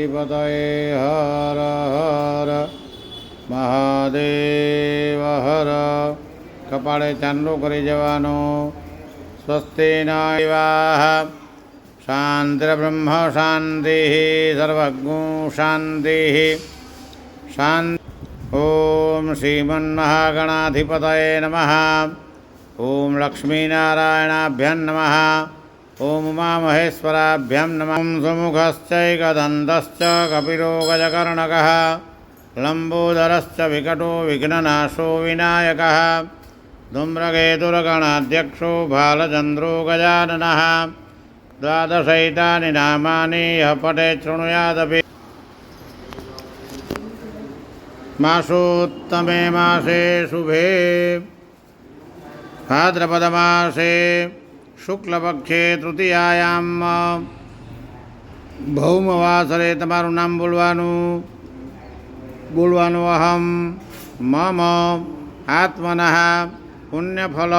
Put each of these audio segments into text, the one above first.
ગણાધિપતયે હર હર મહાદેવ હર. કપાળે ચાંદલો કરી જવાનો. સ્વસ્તિ ન વિવાહ શાંતિર્બ્રહ્મ શાંતિ સર્વજ્ઞ શાંતિ શાંતિ. ઓમ શ્રીમન્મહાગણાધિપતયે નમઃ. ઓમ લક્ષ્મીનારાયણાભ્યં નમઃ. ઓમ ઉમામહેશ્વરાભ્યં નમઃ. ઓમ સુમુખશ્ચૈકદन्तશ્ચ કપિલો ગજકર્ણકः લંબોદરશ્ચ વિકટો વિઘ્નનાશો વિનાયકः ધૂમ્રકેતુર્ગણાધ્યક્ષો ભાલચંદ્રો ગજાનનः. દ્વાદશૈતાनि નામાनि યઃ પઠેत् શૃણુયાદપि. માસોત્તમે માસે શુભે ભાદ્રપદમાસે શુક્લપક્ષે તૃતીયાયામ ભૌમવાસરે તમારું નામ બોલવાનું અહમ મમ આત્મનઃ પુણ્યફલ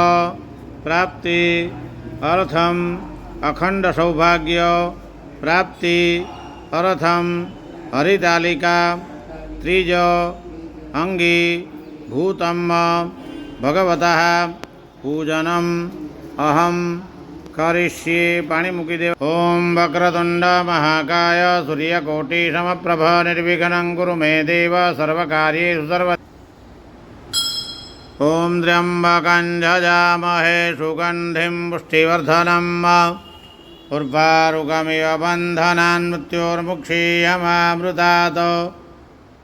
પ્રાપ્તિ અર્થમ અખંડ સૌભાગ્ય પ્રાપ્તિ અર્થમ હરિતાલિકા ત્રીજ અંગી ભૂતમ ભગવતઃ પૂજનમ અહમ કરિષ્યે. પાણી મૂકી દે. ઓમ વક્રતુંડ મહાકાય સૂર્યકોટિ સમપ્રભ નિર્વિઘ્नं કુરુ મે દેવ સર્વકાર્યેષુ સર્વ. ઓમ ત્ર્યંબકં જજામહે સુગંધિં પુષ્ટિવર્ધનમ ઉર્વારુકમિવ બંધનાન મૃત્યોર્મુક્ષીયમામૃતાત.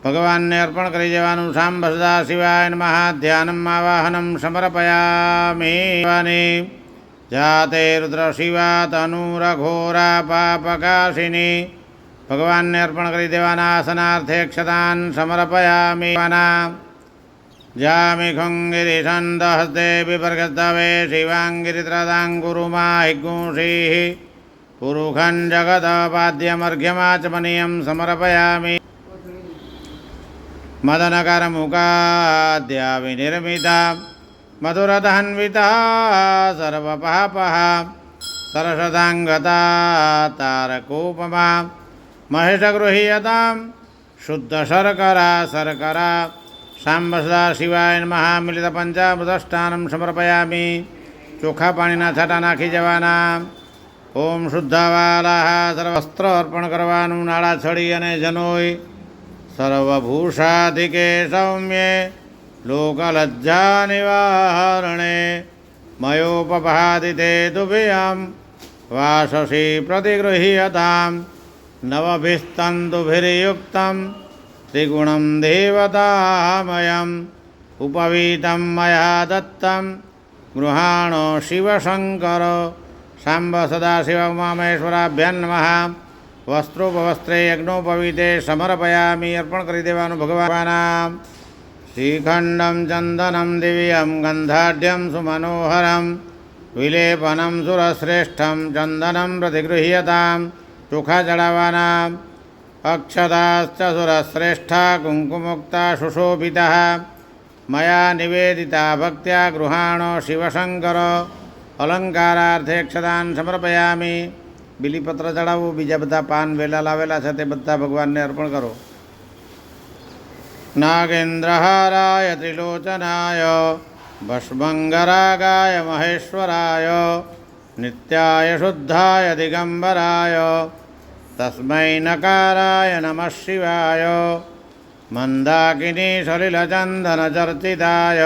ભગવાનને અર્પણ કરી જવાનું. સાંબ સદા શિવાય નમઃ. ધ્યાનમ આવાહનમ સમર્પયામિ. જાતે રુદ્ર શિવા તનુરઘોરા પાપકાશિની. ભગવાનને અર્પણ કરી દેવાના. આસનાર્થે ક્ષતાન સમર્પયામિ. જામિ ખુંગિરિષંદહસ્તે વિપર્ગસ્તવે શિવાંગિરિત્રદાંગુરુમા હિગુંષીઃ પુરુષં જગદપાદ્યમર્ઘ્યમાચમનીયં સમર્પયામિ. મદનકરમુખાદ્યા વિનિર્મિતા મધુરધન્વિતા સર્વપાપઃ સરસદાંગતા તારકોપમા મહેશગૃહ્યતાં શુદ્ધ શર્કરા શર્કરા. સાંબ સદા શિવાય નમઃ. મિલિત પંચામૃતષ્ટાનમ સમર્પયામિ. ચોખ્ખા પાણીના છાંટા નાખી જવાના. ઓમ શુદ્ધવાલાહ સર્વસ્ત્ર અર્પણ કરવાનું. નાળા છડી અને જનોય સર્વભૂષાધિકે સૌમ્યે લોકલજ્જા નિવારણે મયોપભાદિતે તુભ્યં વાસસી પ્રતિગૃહ્યતામ નવભિસ્તંતુભિર્યુક્તમ ત્રિગુણં દેવતામયં ઉપવીतं મયા દત્तं ગૃહાણો શિવશંકર. સાંબ સદા શિવ ઉમામેશ્વરાભ્યં નમઃ. વસ્ત્રોપવસ્ત્રે યજ્ઞોપવીતે સમર્પયામિ. અર્પણ કરી દેવાનું ભગવાન. શ્રીખંડમ ચંદનમ દિવ્યમ ગંધાઢ્યમ સુમનોહરમ વિલેપનમ સુરશ્રેષ્ઠમ ચંદનમ પ્રતિગૃહ્યતામ. ચોખા ચડાવવાના. અક્ષતાશ્ચ સુરશ્રેષ્ઠા કુંકુમોક્તા સુશોભિતઃ મયા નિવેદિતા ભક્ત્યા ગૃહાણો શિવશંકર. અલંકારાર્થે ક્ષતાન સમર્પયામિ. બિલીપત્ર ચડાવવું. બીજા બધા પાન વેલા લાવેલા છે તે બધા ભગવાનને અર્પણ કરો. નાગેન્દ્રહારાય ત્રિલોચનાય ભસ્મંગરાગાય મહેશ્વરાય નિત્યાય શુદ્ધાય દિગંબરાય તસ્મૈ નકારાય નમઃ શિવાય. મંદાકિની સલિલચંદનચર્ચિતાય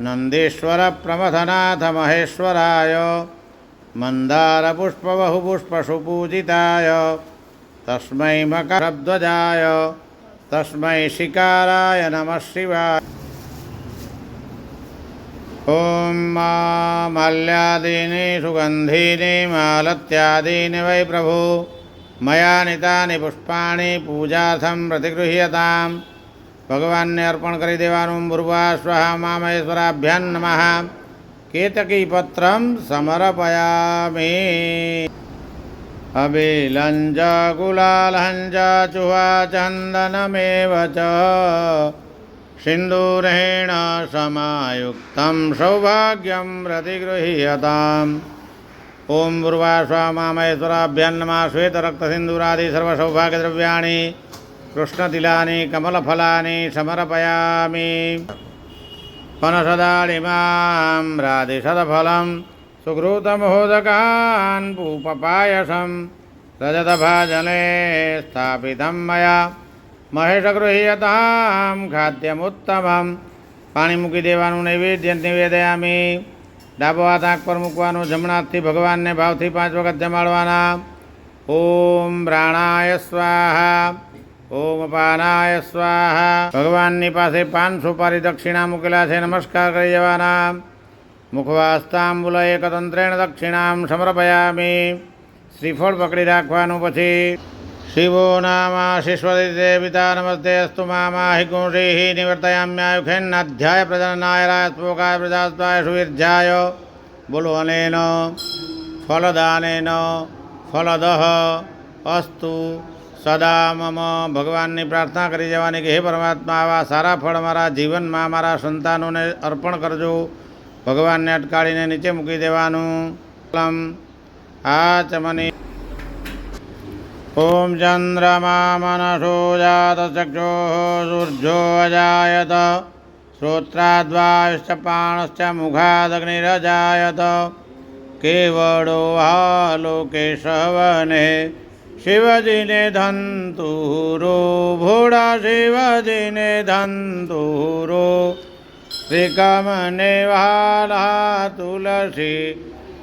નંદીશ્વર પ્રમથનાથ મહેશ્વરાય મંદારપુષ્પબહુપુષ્પસુપૂજિતાય તસ્મૈ મકરધ્વજાય તસ્મૈ શિકારાય નમઃ શિવાય. ઓમ માલ્યાદીની સુગંધીની માલત્યાદીની વૈ પ્રભુ મયા નીતાની પુષ્પાણી પૂજાર્થમ પ્રતિગૃહ્યતામ. ભગવાનને અર્પણ કરી દેવાનું. ભૂર્ભુવઃ સ્વઃ ઉમામહેશ્વરાભ્યં નમઃ. કેતકી પત્રમ સમર્પયામિ. અબિલંજ ગુલાલહંજ ચુહા ચંદનમેવ ચ સિંદૂરેણ સમાયુક્તમ સૌભાગ્યમ પ્રતિગૃહ્યતામ. ओम पूर्वाश्वामामहेश्वराभ्यां नमः। श्वेतरक्तसिन्दूरादि सर्वसौभाग्यद्रव्याणि कृष्णतिलानि कमलफलानि समर्पयामि। पनसदाळिमाम्रादिशतफलं सुकृतमोदकान् पूपपायसं रजतभाजने स्थापितं मया महेशगृह्यतां खाद्यमुत्तमं। પાણી મૂકી દેવાનું, નૈવેદ્ય નિવેદયામી. ડાબો હાથ આંખ પર મૂકવાનું, જમણા હાથથી ભગવાનને ભાવથી 5 વખત જમાડવાના. ઓમ પ્રાણાય સ્વાહા, ઓમ અપાનાય સ્વાહા. ભગવાનની પાસે 5 સુપારી દક્ષિણા મૂકેલા છે, નમસ્કાર કરી જવાના. મુખવાસ્તાંબુલ એકતંત્રેણ દક્ષિણામ સમર્પયામી. શ્રીફળ પકડી રાખવાનું. પછી શિવો નામ શિશ્વદિતે પિતા નમસ્તે અસ્તુ મામાહિ ગુંષિ નિવર્તયામ્યાયુખેન્નાધ્યાય પ્રજનનાય રાયસ્પોકાય પ્રજાસ્વાય સુવિર્ધ્યાય. બોલો અનેન ફલદાનેન ફલદઃ અસ્તુ સદા મમ. ભગવાનની પ્રાર્થના કરી જવાની કે હે પરમાત્મા, આવા સારા ફળ મારા જીવનમાં મારા સંતાનોને અર્પણ કરજો. ભગવાનને અટકાળીને નીચે મૂકી દેવાનું. આચમની. ઓમ ચંદ્રમા મનસો જાત ચક્ષુઃ સૂર્યો અજાયત શ્રોત્રાદ્વાયુશ્ચ પાણશ્ચ મુખાદગ્નિરજાયત કેવળો આલોકે સવને શિવજીને ધંતુરો ભોળા શિવજીને ધંતુરો શ્રીકમને વાલા તુલસી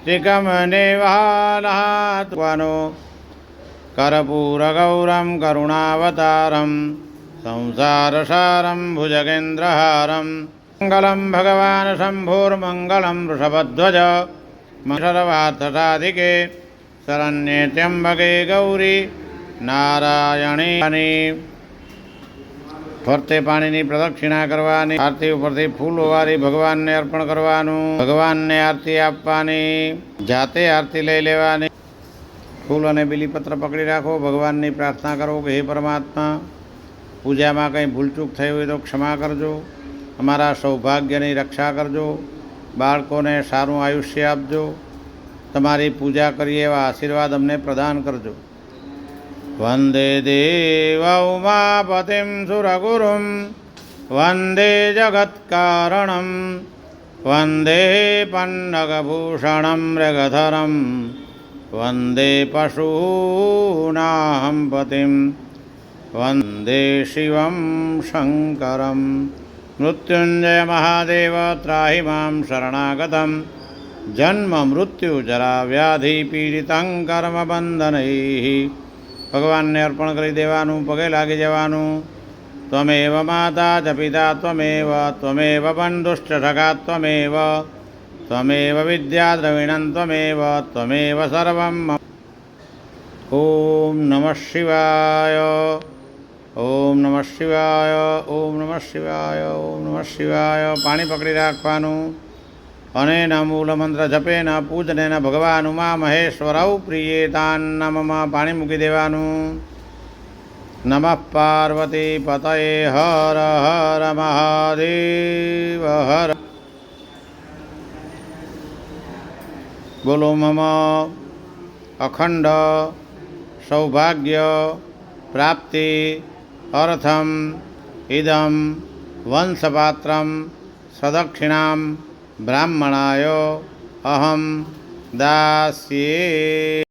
શ્રીકમને વાલા તુવાનો कर्पूरगौरं करुणावतारं संसारसारं भुजगेन्द्रहारं मङ्गलं भगवान् शम्भोर्मङ्गलं वृषभध्वज सर्वार्थसाधिके शरण्ये त्र्यम्बके गौरी नारायणी. ફરતે પાણીની પ્રદક્ષિણા કરવાની. આરતી ઉપરથી ફૂલોવાળી ભગવાનને અર્પણ કરવાનું. ભગવાનને આરતી આપવાની. જાતે આરતી લઈ લેવાની. ફૂલ અને બીલીપત્ર પકડી રાખો. ભગવાનની પ્રાર્થના કરો કે હે પરમાત્મા, પૂજામાં કંઈ ભૂલચૂક થઈ હોય તો ક્ષમા કરજો. અમારા સૌભાગ્યની રક્ષા કરજો. બાળકોને સારું આયુષ્ય આપજો. તમારી પૂજા કરીએ એવા આશીર્વાદ અમને પ્રદાન કરજો. વંદે દેવ ઉમાપતિમ સુરગુરુમ વંદે જગત્કારણમ વંદે પન્નગભૂષણમ મૃગધરમ વંદે પશૂનાં પતિં વંદે શિવં શંકરમ. મૃત્યુંજય મહાદેવ ત્રાહિ માં શરણાગતમ જન્મ મૃત્યુ જરા વ્યાધિ પીડિतं કર્મબંધનૈઃ. ભગવાનને અર્પણ કરી દેવાનું. પગે લાગી જવાનું. ત્વમેવ માતા ચ પિતા ત્વમેવ ત્વમેવ બંધુશ્ચ સખા ત્વમેવ ત્વમેવ વિદ્યા દ્રવિણં ત્વમેવ ત્વમેવ સર્વં મમ. ઓમ નમઃ શિવાય, ઓમ નમઃ શિવાય, ઓમ નમઃ શિવાય, ઓમ નમઃ શિવાય. પાણી પકડી રાખવાનું. અનેન મૂલમંત્ર જપેન પૂજનેન ભગવાન ઉમા મહેશ્વરૌ પ્રિયેતાન નમઃ. પાણી મૂકી દેવાનું. નમઃ પાર્વતી પતયે હર હર મહાદેવ હર. બોલો મમ અખંડ સૌભાગ્ય પ્રાપ્તિ અર્થમ ઇદમ વંશપાત્રમ સદક્ષિણામ બ્રાહ્મણાય અહમ દાસ્યે.